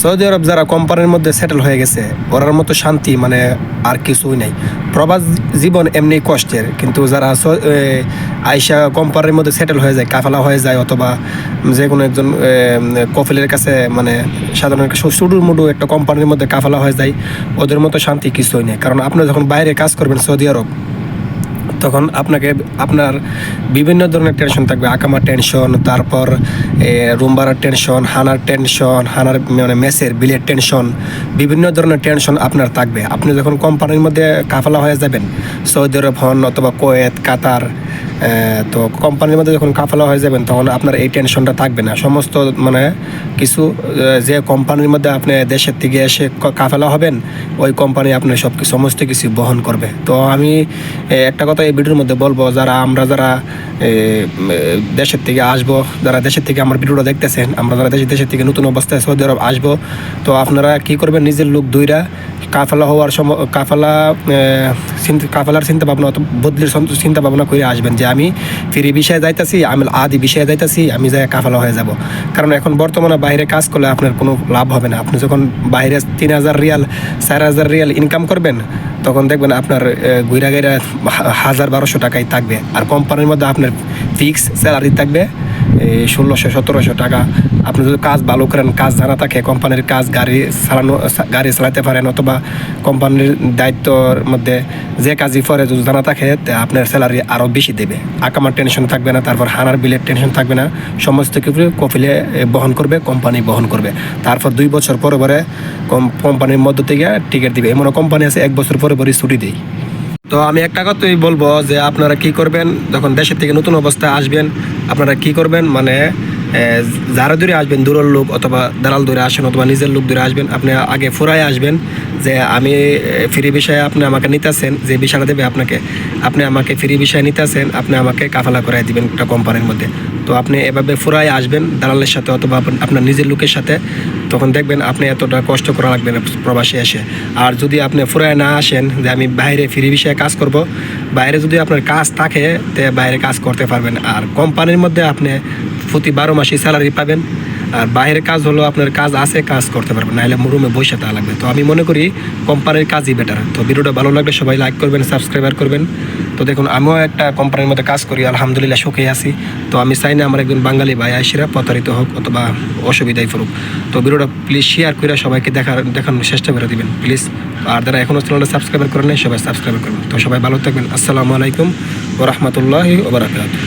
Saudi আরব যারা কোম্পানির মধ্যে সেটেল হয়ে গেছে ওরার মতো শান্তি মানে আর কিছুই নেই। প্রবাস জীবন এমনি কষ্টের, কিন্তু যারা আইসা কোম্পানির মধ্যে সেটেল হয়ে যায়, কাফালা হয়ে যায়, অথবা যে কোনো একজন কফিলের কাছে মানে সাধারণ সুডুর মুডু একটা কোম্পানির মধ্যে কাফালা হয়ে যায়, ওদের মতো শান্তি কিছুই নেই। কারণ আপনি যখন বাইরে কাজ করবেন সৌদি আরব, তখন আপনার বিভিন্ন ধরনের টেনশন থাকবে। আকামার টেনশন, তারপর রুম ভাড়ার টেনশন, হানার মানে মেসের বিলের টেনশন, বিভিন্ন ধরনের টেনশন আপনার থাকবে। আপনি যখন কোম্পানির মধ্যে কাফালা হয়ে যাবেন, সৌদি আরব হন অথবা কুয়েত, কাতার, তো কোম্পানির মধ্যে যখন কাফালা হয়ে যাবেন তখন আপনার এই টেনশনটা থাকবে না। সমস্ত মানে কিছু যে কোম্পানির মধ্যে আপনি দেশের থেকে এসে কাফালা হবেন, ওই কোম্পানি আপনার সমস্ত কিছু বহন করবে। তো আমি একটা কথা এই ভিডিওর মধ্যে বলবো, যারা দেশের থেকে আসবো, যারা দেশের থেকে আমার ভিডিওটা দেখতেছেন, আমরা যারা দেশের থেকে নতুন অবস্থায় সৌদি আরব আসবো, তো আপনারা কি করবেন, নিজের লোক দুইরা কাফালা হওয়ার সময় কাফালার চিন্তা ভাবনা বদলির চিন্তা ভাবনা করে আসবেন যে আমি ফ্রি বিষয়ে যাইতেছি, আমি আদি বিষয়ে যাইতেছি, আমি যাই কাফালা হয়ে যাব। কারণ এখন বর্তমানে বাইরে কাজ করলে আপনার কোনো লাভ হবে না। আপনি যখন বাইরে 3,000 রিয়াল 4,000 রিয়াল ইনকাম করবেন, তখন দেখবেন আপনার ঘুরা 1,000-1,200 টাকাই থাকবে। আর কোম্পানির মধ্যে আপনার ফিক্স স্যালারি থাকবে 1,600-1,700 টাকা। আপনি যদি কাজ ভালো করেন, কাজ জানা থাকে, কোম্পানির কাজ, গাড়ি চালাতে পারেন, অথবা কোম্পানির দায়িত্বর মধ্যে যে কাজই পরে যদি জানা থাকে, আপনার স্যালারি আরও বেশি দেবে। আকামার টেনশন থাকবে না, তারপর হানার বিলের টেনশন থাকবে না, সমস্ত কিছু কফিলে বহন করবে, কোম্পানি বহন করবে। তারপর 2 বছর পরে কোম্পানির মধ্য থেকে টিকিট দিবে। এমন কোম্পানি আছে 1 বছর পরে ছুটি দেয়। তো আমি একটা কথাই বলবো যে আপনারা কি করবেন, যখন দেশের থেকে নতুন অবস্থায় আসবেন, আপনারা কি করবেন মানে যারা দূরে আসবেন, দূরের লোক অথবা দালাল দূরে আসেন অথবা নিজের লোক দূরে আসবেন, আপনি আগে ফুরাই আসবেন যে আমি ফ্রি বিষয়ে আপনি আমাকে নিতেছেন, যে বিষয়টা দেবে আপনি আমাকে ফ্রি বিষয়ে নিতেছেন, আপনি আমাকে কাফালা করাই দিবেন একটা কোম্পানির মধ্যে। তো আপনি এভাবে ফুরাই আসবেন দালালের সাথে অথবা আপনার নিজের লোকের সাথে, তখন দেখবেন আপনি এতটা কষ্ট করা লাগবে না প্রবাসে এসে। আর যদি আপনি ফুরায় না আসেন যে আমি বাইরে ফ্রি বিষয়ে কাজ করব, বাইরে যদি আপনার কাজ থাকে তে বাইরে কাজ করতে পারবেন। আর কোম্পানির মধ্যে আপনি প্রতি 12 মাসই স্যালারি পাবেন। আর বাইরের কাজ হলো আপনার কাজ আছে, কাজ করতে পারবেন, নাহলে রুমে বসে থাকা লাগবে। তো আমি মনে করি কোম্পানির কাজই বেটার। তো ভিডিওটা ভালো লাগলে সবাই লাইক করবেন, সাবস্ক্রাইবার করবেন। তো দেখুন, আমিও একটা কোম্পানির মধ্যে কাজ করি, আলহামদুলিল্লাহ সুখে আছি। তো আমি চাই না আমার একজন বাঙালি ভাই আইসিরা প্রতারিত হোক অথবা অসুবিধায় পড়ুক। তো ভিডিওটা প্লিজ শেয়ার করে সবাইকে দেখানোর চেষ্টা করে দিবেন প্লিজ। আর যারা এখনও চ্যানেলটা সাবস্ক্রাইব করেন নাই, সবাই সাবস্ক্রাইব করবেন। তো সবাই ভালো থাকবেন। আসসালামু আলাইকুম ওয়া রাহমাতুল্লাহি ওয়া বারাকাতুহু।